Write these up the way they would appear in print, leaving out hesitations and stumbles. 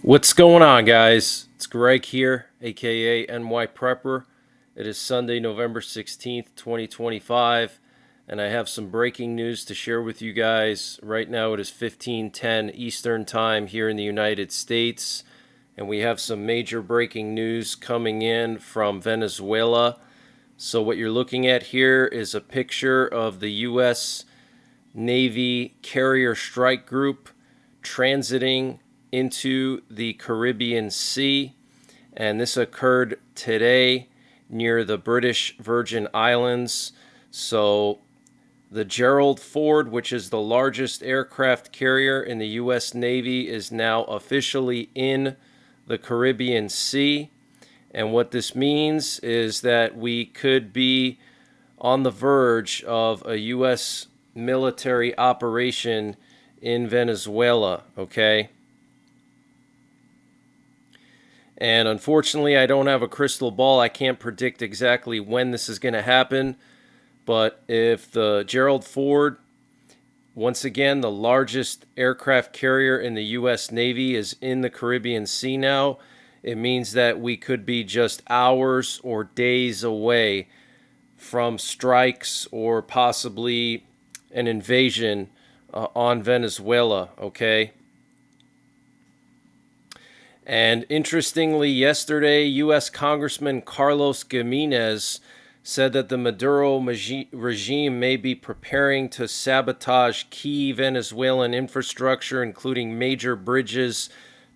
What's going on, guys? It's Greg here, aka NYPrepper. It is Sunday, November 16th, 2025, and I have some breaking news to share with you guys. Right now it is 15:10 Eastern Time here in the United States, and we have some major breaking news coming in from Venezuela. So what you're looking at here is a picture of the U.S. Navy carrier strike group transiting into the Caribbean Sea, and this occurred today near the British Virgin Islands. So the Gerald Ford, which is the largest aircraft carrier in the U.S. Navy, is now officially in the Caribbean Sea. And what this means is that we could be on the verge of a U.S. military operation in Venezuela, okay? And unfortunately, I don't have a crystal ball. I can't predict exactly when this is going to happen. But if the Gerald Ford, once again, the largest aircraft carrier in the U.S. Navy, is in the Caribbean Sea now, it means that we could be just hours or days away from strikes or possibly an invasion on Venezuela, okay? And interestingly, yesterday, U.S. Congressman Carlos Gimenez said that the Maduro regime may be preparing to sabotage key Venezuelan infrastructure, including major bridges,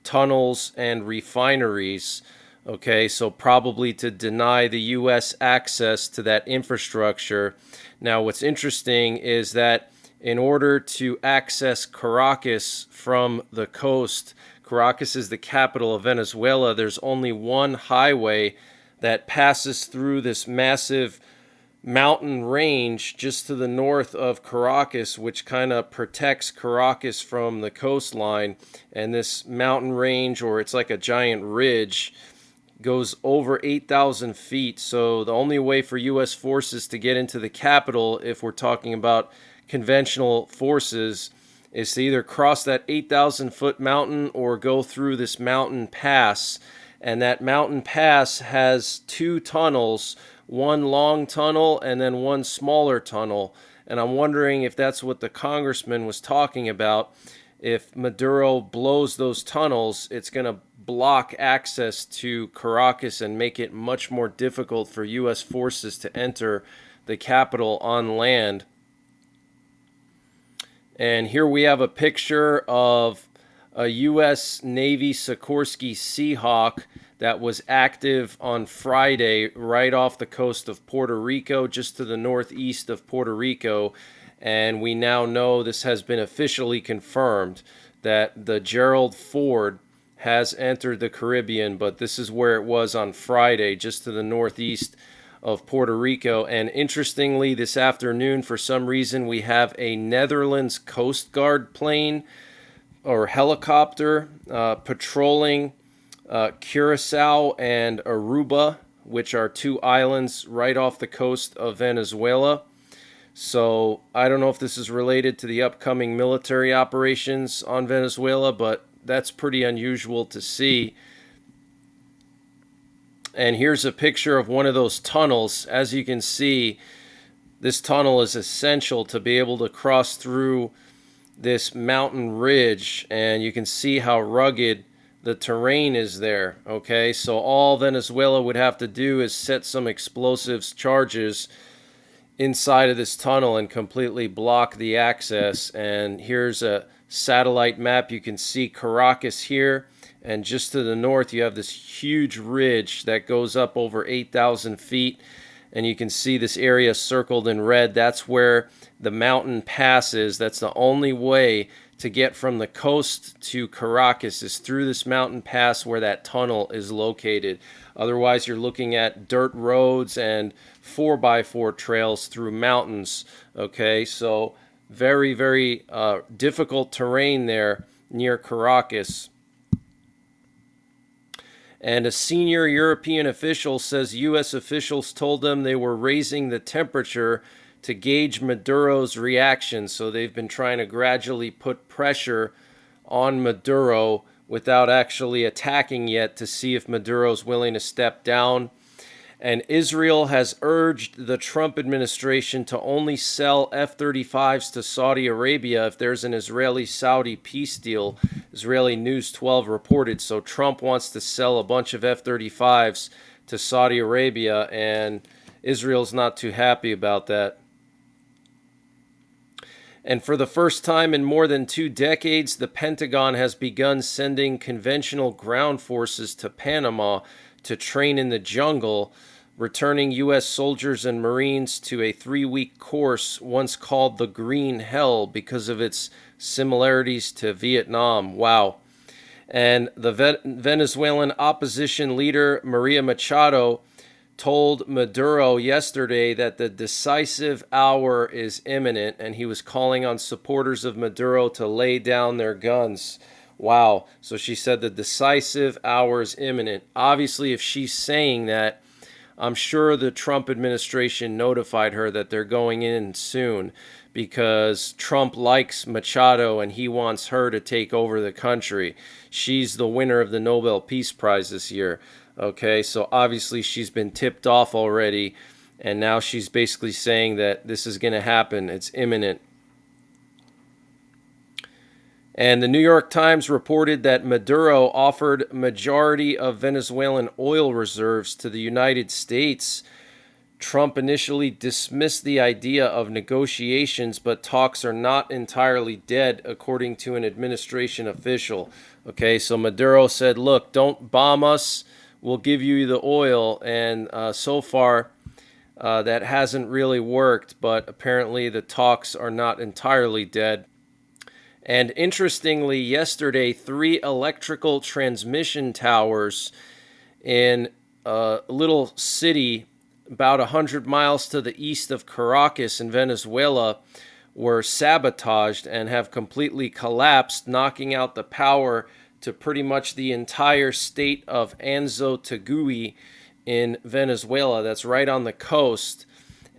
tunnels, and refineries. Okay, so probably to deny the U.S. access to that infrastructure. Now, what's interesting is that in order to access Caracas from the coast, Caracas is the capital of Venezuela, there's only one highway that passes through this massive mountain range just to the north of Caracas, which kind of protects Caracas from the coastline. And this mountain range, or it's like a giant ridge, goes over 8,000 feet. So the only way for U.S. forces to get into the capital, if we're talking about conventional forces, is to either cross that 8,000-foot mountain or go through this mountain pass. And that mountain pass has two tunnels, one long tunnel and then one smaller tunnel. And I'm wondering if that's what the congressman was talking about. If Maduro blows those tunnels, it's going to block access to Caracas and make it much more difficult for U.S. forces to enter the capital on land. And here we have a picture of a U.S. Navy Sikorsky Seahawk that was active on Friday right off the coast of Puerto Rico, just to the northeast of Puerto Rico. And we now know this has been officially confirmed that the Gerald Ford has entered the Caribbean, but this is where it was on Friday, just to the northeast of Puerto Rico. And interestingly, this afternoon, for some reason, we have a Netherlands Coast Guard plane or helicopter patrolling Curacao and Aruba, which are two islands right off the coast of Venezuela. So I don't know if this is related to the upcoming military operations on Venezuela, but that's pretty unusual to see. And here's a picture of one of those tunnels. As you can see, this tunnel is essential to be able to cross through this mountain ridge, and you can see how rugged the terrain is there. Okay, so all Venezuela would have to do is set some explosives charges inside of this tunnel and completely block the access. And here's a satellite map. You can see Caracas here, and just to the north you have this huge ridge that goes up over 8,000 feet, and you can see this area circled in red. That's where the mountain pass is. That's the only way to get from the coast to Caracas, is through this mountain pass where that tunnel is located. Otherwise, you're looking at dirt roads and 4x4 trails through mountains. Okay, so very, very difficult terrain there near Caracas. And a senior European official says U.S. officials told them they were raising the temperature to gauge Maduro's reaction. So they've been trying to gradually put pressure on Maduro without actually attacking yet to see if Maduro's willing to step down. And Israel has urged the Trump administration to only sell F-35s to Saudi Arabia if there's an Israeli-Saudi peace deal. Israeli News 12 reported. So Trump wants to sell a bunch of F-35s to Saudi Arabia, and Israel's not too happy about that. And for the first time in more than 2 decades, the Pentagon has begun sending conventional ground forces to Panama to train in the jungle, returning U.S. soldiers and Marines to a 3-week course once called the Green Hell because of its similarities to Vietnam. Wow. And the Venezuelan opposition leader, Maria Machado, told Maduro yesterday that the decisive hour is imminent, and he was calling on supporters of Maduro to lay down their guns. Wow. So she said the decisive hour is imminent. Obviously, if she's saying that, I'm sure the Trump administration notified her that they're going in soon, because Trump likes Machado and he wants her to take over the country. She's the winner of the Nobel Peace Prize this year. Okay, so obviously she's been tipped off already, and now she's basically saying that this is going to happen. It's imminent. And the New York Times reported that Maduro offered majority of Venezuelan oil reserves to the United States. Trump initially dismissed the idea of negotiations, but talks are not entirely dead, according to an administration official. Okay, so Maduro said, look, don't bomb us. We'll give you the oil. And so far, that hasn't really worked, but apparently the talks are not entirely dead. And interestingly, yesterday, 3 electrical transmission towers in a little city about 100 miles to the east of Caracas in Venezuela were sabotaged and have completely collapsed, knocking out the power to pretty much the entire state of Anzoátegui in Venezuela. That's right on the coast.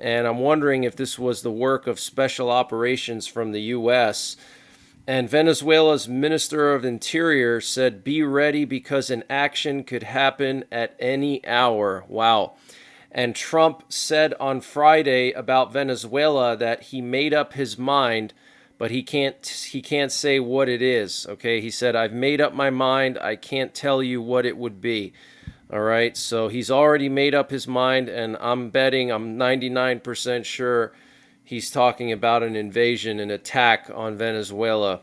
And I'm wondering if this was the work of special operations from the U.S., And Venezuela's Minister of Interior said, be ready because an action could happen at any hour. Wow. And Trump said on Friday about Venezuela that he made up his mind, but he can't say what it is. Okay, he said, I've made up my mind. I can't tell you what it would be. All right, so he's already made up his mind, and I'm 99% sure he's talking about an invasion, an attack on Venezuela.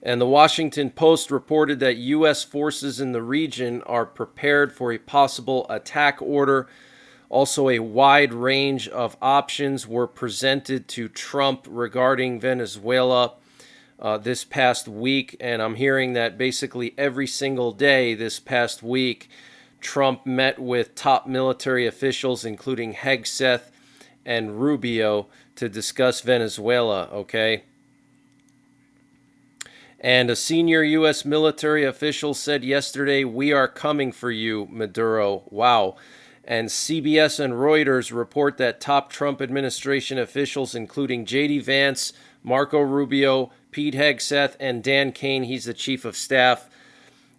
And the Washington Post reported that U.S. forces in the region are prepared for a possible attack order. Also, a wide range of options were presented to Trump regarding Venezuela this past week. And I'm hearing that basically every single day this past week, Trump met with top military officials, including Hegseth and Rubio, to discuss Venezuela, okay? And a senior U.S. military official said yesterday, we are coming for you, Maduro. Wow. And CBS and Reuters report that top Trump administration officials, including J.D. Vance, Marco Rubio, Pete Hegseth, and Dan Kane, he's the chief of staff,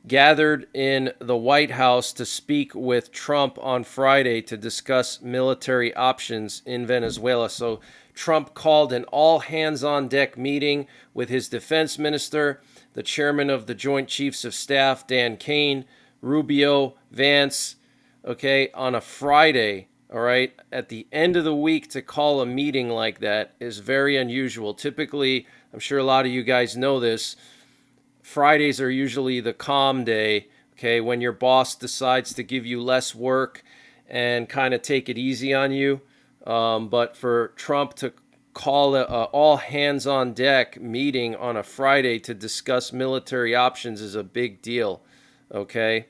gathered in the White House to speak with Trump on Friday to discuss military options in Venezuela. So Trump called an all-hands-on-deck meeting with his defense minister, the chairman of the Joint Chiefs of Staff, Dan Kane, Rubio, Vance, okay, on a Friday, all right? At the end of the week to call a meeting like that is very unusual. Typically, I'm sure a lot of you guys know this, Fridays are usually the calm day, okay, when your boss decides to give you less work and kind of take it easy on you. But for Trump to call an all-hands-on-deck meeting on a Friday to discuss military options is a big deal, okay?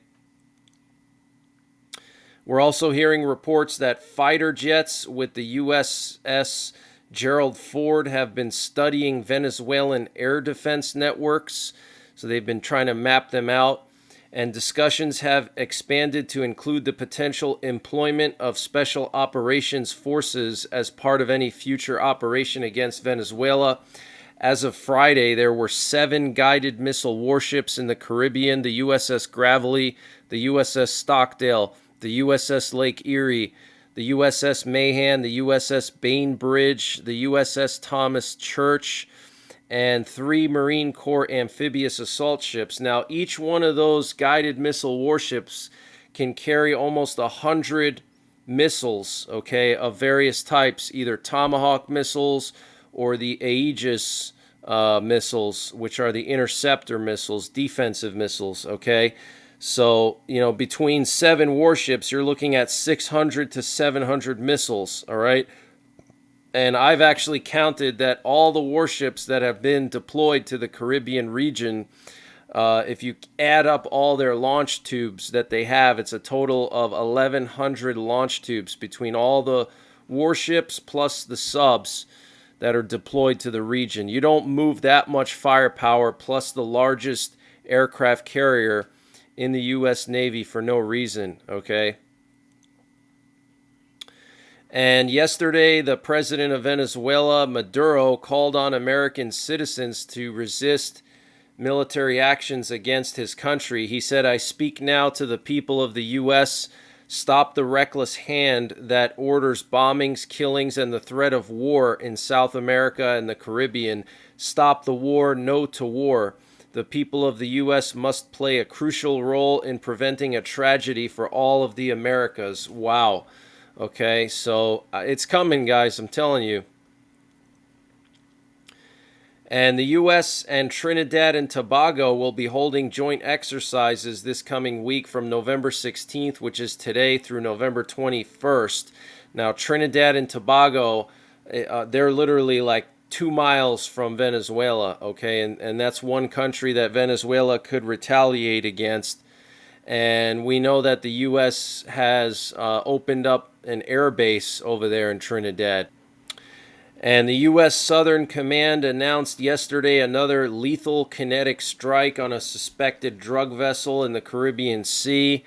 We're also hearing reports that fighter jets with the USS Gerald Ford have been studying Venezuelan air defense networks. So they've been trying to map them out, and discussions have expanded to include the potential employment of special operations forces as part of any future operation against Venezuela. As of Friday, there were 7 guided missile warships in the Caribbean: the USS Gravely, the USS Stockdale, the USS Lake Erie, the USS Mahan, the USS Bainbridge, the USS Thomas Church, and 3 Marine Corps amphibious assault ships. Now, each one of those guided missile warships can carry almost 100 missiles, okay, of various types, either Tomahawk missiles or the Aegis missiles, which are the interceptor missiles, defensive missiles, okay? So, between 7 warships, you're looking at 600 to 700 missiles, all right? And I've actually counted that all the warships that have been deployed to the Caribbean region, if you add up all their launch tubes that they have, it's a total of 1,100 launch tubes between all the warships plus the subs that are deployed to the region. You don't move that much firepower plus the largest aircraft carrier in the U.S. Navy for no reason, okay? And yesterday, the president of Venezuela, Maduro, called on American citizens to resist military actions against his country. He said, "I speak now to the people of the U.S. Stop the reckless hand that orders bombings, killings, and the threat of war in South America and the Caribbean. Stop the war, no to war. The people of the U.S. must play a crucial role in preventing a tragedy for all of the Americas." Wow. Okay, so it's coming, guys, I'm telling you. And the U.S. and Trinidad and Tobago will be holding joint exercises this coming week from November 16th, which is today, through November 21st. Now, Trinidad and Tobago, they're literally like 2 miles from Venezuela, okay? And that's one country that Venezuela could retaliate against. And we know that the U.S. has opened up an air base over there in Trinidad. And the U.S. Southern Command announced yesterday another lethal kinetic strike on a suspected drug vessel in the Caribbean Sea.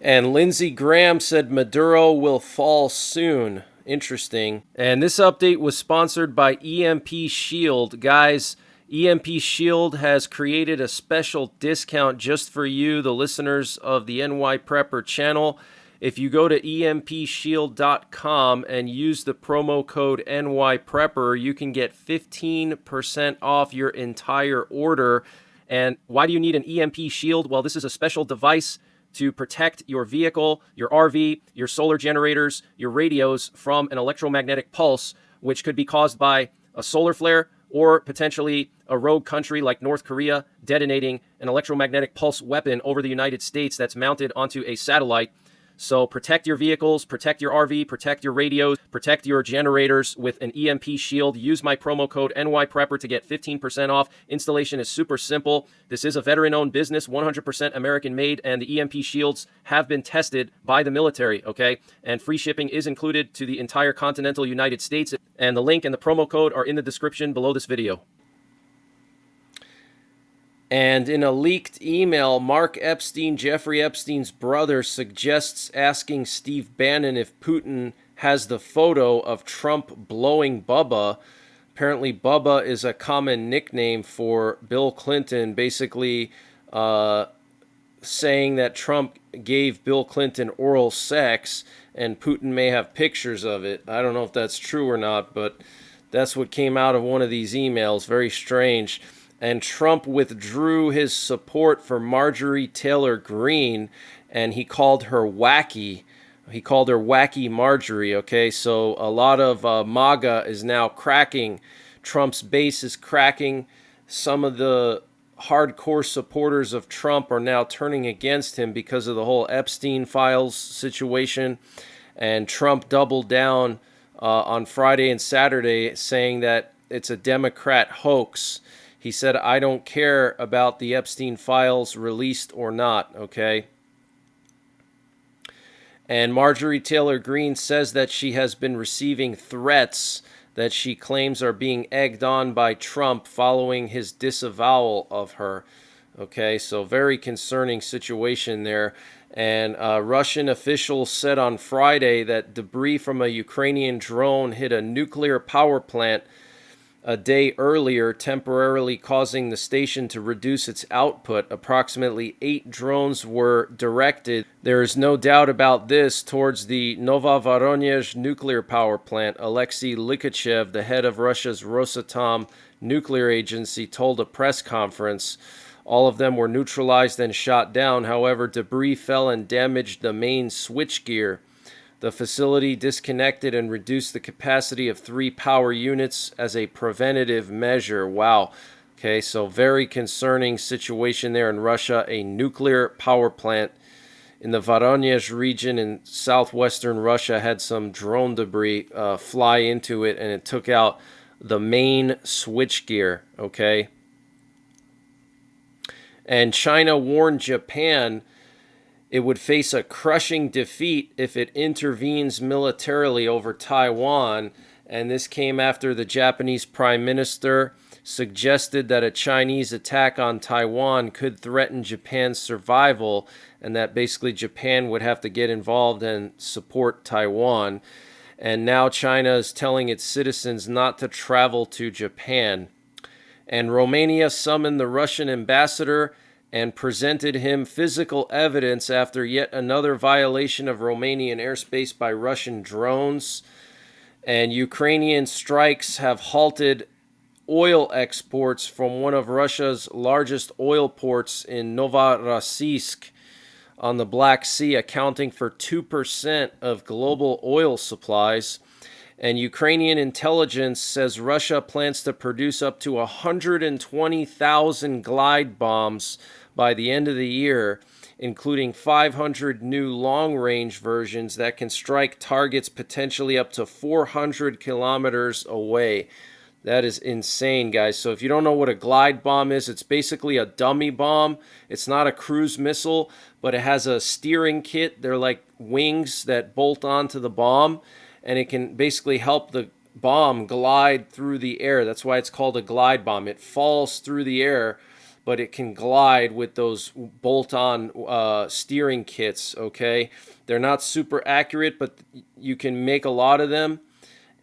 And Lindsey Graham said Maduro will fall soon. Interesting. And this update was sponsored by EMP Shield. Guys, EMP Shield has created a special discount just for you, the listeners of the NYPrepper channel. If you go to empshield.com and use the promo code NYPrepper, you can get 15% off your entire order. And why do you need an EMP Shield? Well, this is a special device to protect your vehicle, your RV, your solar generators, your radios from an electromagnetic pulse, which could be caused by a solar flare or potentially a rogue country like North Korea detonating an electromagnetic pulse weapon over the United States that's mounted onto a satellite. So protect your vehicles, protect your RV, protect your radios, protect your generators with an EMP Shield. Use my promo code NYPrepper to get 15% off. Installation is super simple. This is a veteran-owned business, 100% American-made, and the EMP Shields have been tested by the military, okay? And free shipping is included to the entire continental United States. And the link and the promo code are in the description below this video. And in a leaked email, Mark Epstein, Jeffrey Epstein's brother, suggests asking Steve Bannon if Putin has the photo of Trump blowing Bubba. Apparently, Bubba is a common nickname for Bill Clinton, basically saying that Trump gave Bill Clinton oral sex, and Putin may have pictures of it. I don't know if that's true or not, but that's what came out of one of these emails. Very strange. And Trump withdrew his support for Marjorie Taylor Greene, and he called her wacky. He called her Wacky Marjorie, okay? So a lot of MAGA is now cracking. Trump's base is cracking. Some of the hardcore supporters of Trump are now turning against him because of the whole Epstein files situation. And Trump doubled down on Friday and Saturday, saying that it's a Democrat hoax. He said, "I don't care about the Epstein files released or not," okay? And Marjorie Taylor Greene says that she has been receiving threats that she claims are being egged on by Trump following his disavowal of her. Okay, so very concerning situation there. And Russian officials said on Friday that debris from a Ukrainian drone hit a nuclear power plant a day earlier, temporarily causing the station to reduce its output. Approximately 8 drones were directed. There is no doubt about this towards the Novovoronezh nuclear power plant. Alexei Likachev, the head of Russia's Rosatom nuclear agency, told a press conference. All of them were neutralized and shot down. However, debris fell and damaged the main switchgear. The facility disconnected and reduced the capacity of 3 power units as a preventative measure. Wow. Okay, so very concerning situation there in Russia. A nuclear power plant in the Voronezh region in southwestern Russia had some drone debris fly into it, and it took out the main switchgear. Okay. And China warned Japan it would face a crushing defeat if it intervenes militarily over Taiwan. And this came after the Japanese Prime Minister suggested that a Chinese attack on Taiwan could threaten Japan's survival, and that basically Japan would have to get involved and support Taiwan. And now China is telling its citizens not to travel to Japan. And Romania summoned the Russian ambassador and presented him physical evidence after yet another violation of Romanian airspace by Russian drones. And Ukrainian strikes have halted oil exports from one of Russia's largest oil ports in Novorossiysk on the Black Sea, accounting for 2% of global oil supplies. And Ukrainian intelligence says Russia plans to produce up to 120,000 glide bombs by the end of the year, including 500 new long-range versions that can strike targets potentially up to 400 kilometers away. That is insane, guys. So if you don't know what a glide bomb is, it's basically a dummy bomb. It's not a cruise missile, but it has a steering kit. They're like wings that bolt onto the bomb, and it can basically help the bomb glide through the air. That's why it's called a glide bomb. It falls through the air, but it can glide with those bolt-on steering kits, okay? They're not super accurate, but you can make a lot of them.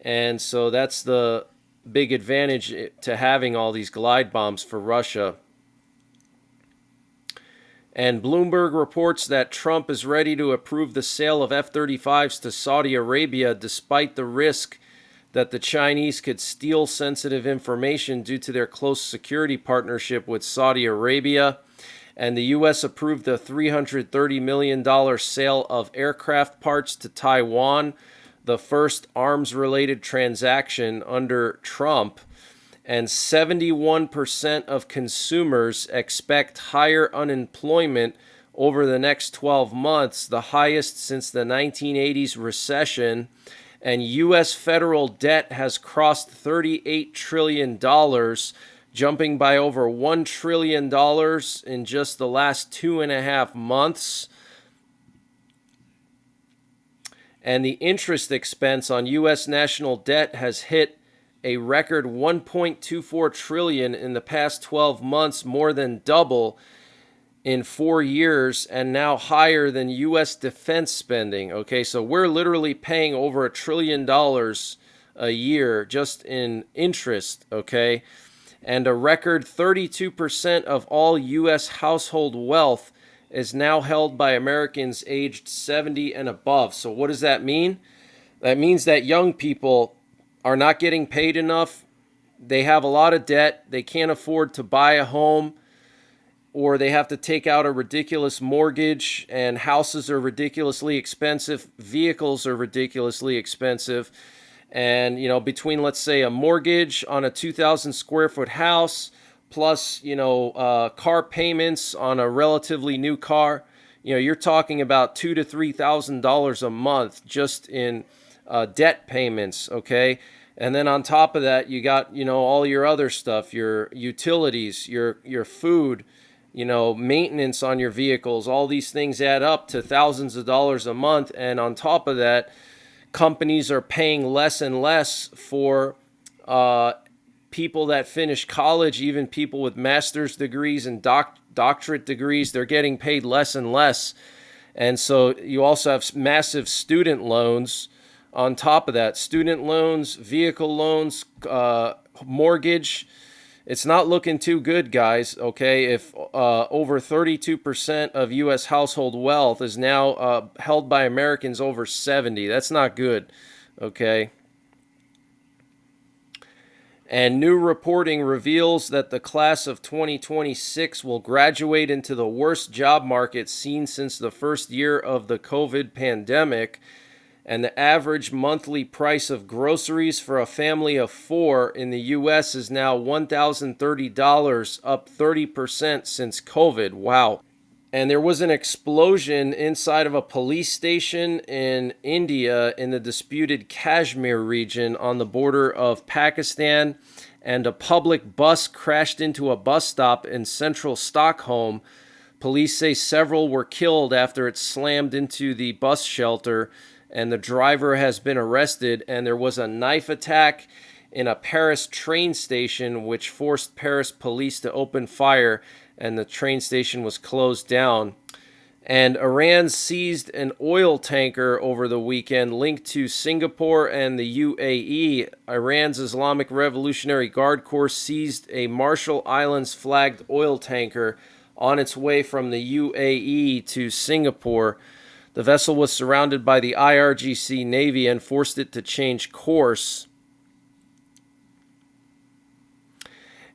And so that's the big advantage to having all these glide bombs for Russia. And Bloomberg reports that Trump is ready to approve the sale of F-35s to Saudi Arabia despite the risk that the Chinese could steal sensitive information due to their close security partnership with Saudi Arabia. And the U.S. approved a $330 million sale of aircraft parts to Taiwan, the first arms-related transaction under Trump. And 71% of consumers expect higher unemployment over the next 12 months, the highest since the 1980s recession. And U.S. federal debt has crossed $38 trillion, jumping by over $1 trillion in just the last 2.5 months. And the interest expense on U.S. national debt has hit a record $1.24 trillion in the past 12 months, more than double in 4 years, and now higher than U.S. defense spending. Okay, so we're literally paying over $1 trillion a year just in interest, okay? And a record 32% of all U.S. household wealth is now held by Americans aged 70 and above. So what does that mean? That means that young people are not getting paid enough. They have a lot of debt. They can't afford to buy a home, or they have to take out a ridiculous mortgage, and houses are ridiculously expensive. Vehicles are ridiculously expensive. And, you know, between, let's say, a mortgage on a 2,000 square foot house, plus, you know, car payments on a relatively new car, you know, you're talking about $2,000 to $3,000 a month just in debt payments, okay? And then on top of that, you got, you know, all your other stuff, your utilities, your food, you know, maintenance on your vehicles. All these things add up to thousands of dollars a month. And on top of that, companies are paying less and less for people that finish college, even people with master's degrees and doctorate degrees. They're getting paid less and less. And so you also have massive student loans On top of that, student loans, vehicle loans, mortgage, it's not looking too good, guys. Okay, if over 32% of U.S. household wealth is now held by Americans over 70, that's not good. Okay. And new reporting reveals that the class of 2026 will graduate into the worst job market seen since the first year of the COVID pandemic. And the average monthly price of groceries for a family of 4 in the U.S. is now $1,030, up 30% since COVID. Wow. And there was an explosion inside of a police station in India in the disputed Kashmir region on the border of Pakistan, and a public bus crashed into a bus stop in central Stockholm. Police say several were killed after it slammed into the bus shelter, and the driver has been arrested. And there was a knife attack in a Paris train station, which forced Paris police to open fire, and the train station was closed down. And Iran seized an oil tanker over the weekend linked to Singapore and the UAE. Iran's Islamic Revolutionary Guard Corps seized a Marshall Islands flagged oil tanker on its way from the UAE to Singapore. The vessel was surrounded by the IRGC Navy and forced it to change course.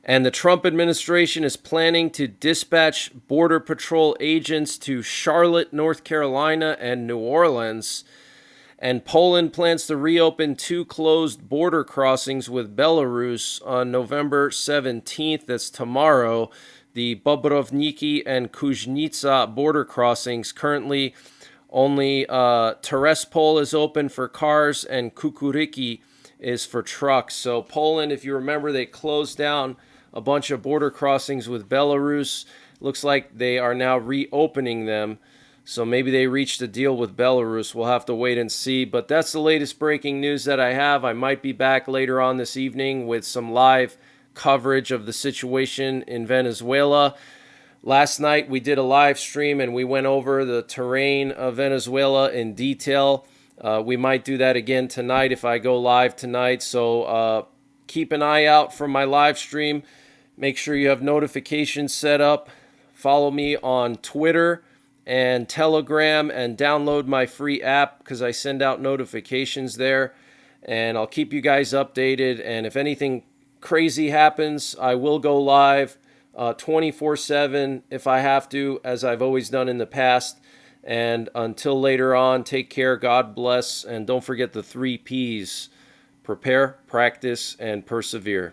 And the Trump administration is planning to dispatch Border Patrol agents to Charlotte, North Carolina, and New Orleans. And Poland plans to reopen 2 closed border crossings with Belarus on November 17th. That's tomorrow. The Bobrovniki and Kuźnica border crossings. Currently, only Terespol is open for cars, and Kukuryki is for trucks. So Poland, if you remember, they closed down a bunch of border crossings with Belarus. Looks like they are now reopening them. So maybe they reached a deal with Belarus. We'll have to wait and see. But that's the latest breaking news that I have. I might be back later on this evening with some live coverage of the situation in Venezuela. Last night we did a live stream and we went over the terrain of Venezuela in detail. We might do that again tonight if I go live tonight. So keep an eye out for my live stream. Make sure you have notifications set up. Follow me on Twitter and Telegram, and download my free app because I send out notifications there. And I'll keep you guys updated. And if anything crazy happens, I will go live 24/7 if I have to, as I've always done in the past. And until later on, take care, God bless, and don't forget the 3 Ps: prepare, practice, and persevere.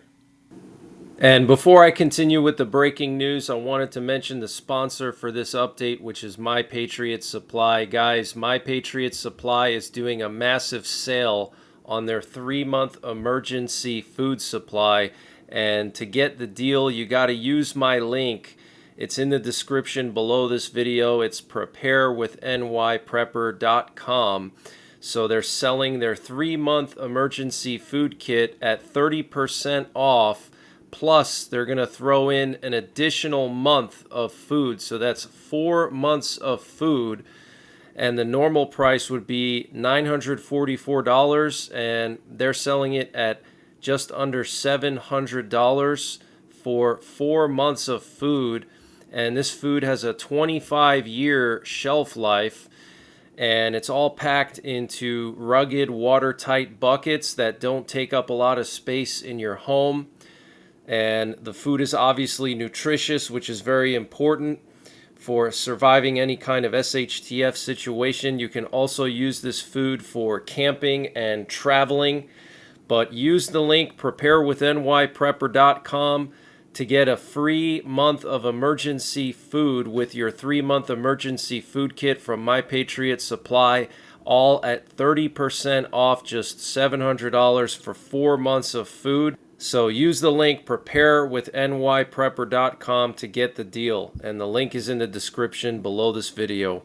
And before I continue with the breaking news, I wanted to mention the sponsor for this update, which is NYPrepper Supply. Guys, NYPrepper Supply is doing a massive sale on their 3-month emergency food supply. And to get the deal, you got to use my link. It's in the description below this video. It's preparewithNYPrepper.com. So they're selling their 3-month emergency food kit at 30% off. Plus, they're going to throw in an additional month of food. So that's 4 months of food. And the normal price would be $944. And they're selling it at just under $700 for 4 months of food. And this food has a 25-year shelf life. And it's all packed into rugged, watertight buckets that don't take up a lot of space in your home. And the food is obviously nutritious, which is very important for surviving any kind of SHTF situation. You can also use this food for camping and traveling. But use the link preparewithNYPrepper.com to get a free month of emergency food with your 3-month emergency food kit from NYPrepper Supply, all at 30% off, just $700 for 4 months of food. So use the link preparewithNYPrepper.com to get the deal, and the link is in the description below this video.